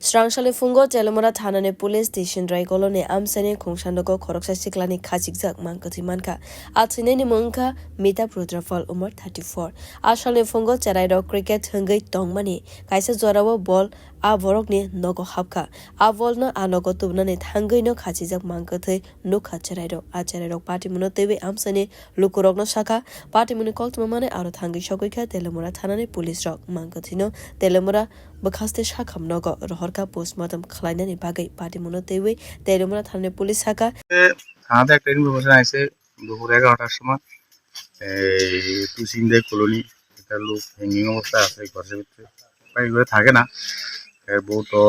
Srangsale fungo Teliamura Thanane Police Station Raigolone Amsane Khongsandogo khorok siklani khachijak mangkwthwi mankha athineni mankha Mita Rudrafal umar 34 Ashale fungo cherairo cricket hungei tongmani kaisa jorao ball a borokni nogo hapkha a ball no anogo tubnani thangei no khachijak mangkwthwi nukha cherairo a cherairo party muno tewe amsane lukurok no shakha party muni koltmamane aro thangei shokoikha Teliamura Thanane Police rok mangkwthwi no Teliamura bakhaste shakham nogo rohorka postmortem khlainani bagai party muno tewe Teliamura Thanane Police shakha থানাতে একটা information আছে দুপুর 11টার সময় তুসিন্দে colony একটা লোক hanging অবস্থায় আছে ঘরের ভিতরে প্রায় ঘরে থাকে না বউ তো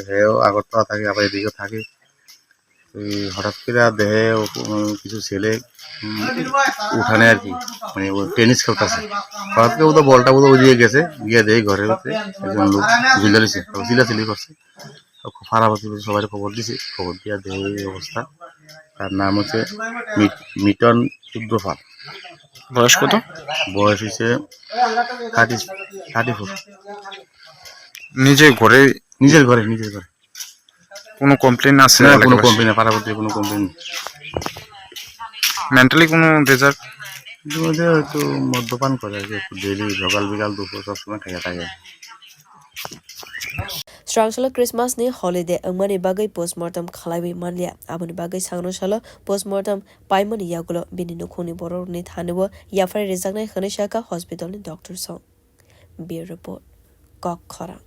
হেও আগরতলা থাকে আবার এদিকেও থাকে হঠাৎ করে দেহে কিছু ছেলে উঠানে আর কি মানে ও টেনিস খেলতেছে হঠাৎ করে ও তো বলটা বোধ ওইদিকে গেছে গিয়ে দেয় ঘরের ভিতরে একজন লোক ঝুলালিছে চিলাচিলি করছে খুব খারাপ হচ্ছে সবাই খবর দিছে খবর দিয়ে দেয় এই অবস্থা তার নাম হচ্ছে মিটন রুদ্রফাল বয়স কত বয়স হচ্ছে 34 নিজের ঘরে কোনো কমপ্লেন আছে না কোনো কমপ্লেন পারাবতী কোনো কমপ্লেন মেন্টালি কোনো ডেজার একটু মদ্যপান করে আর কি ডেইলি সকাল বিকাল দুপুর সবসময় খেয়ে থাকে Srangsala Christmas ni holiday angmani bagai postmortem khlaiwi manlia aboni bagai sangno shala postmortem paimani yagulo bininu khoni boror ni thanewo yafari rejaknai khane shaka hospital ni doctor song. Bureau report khorok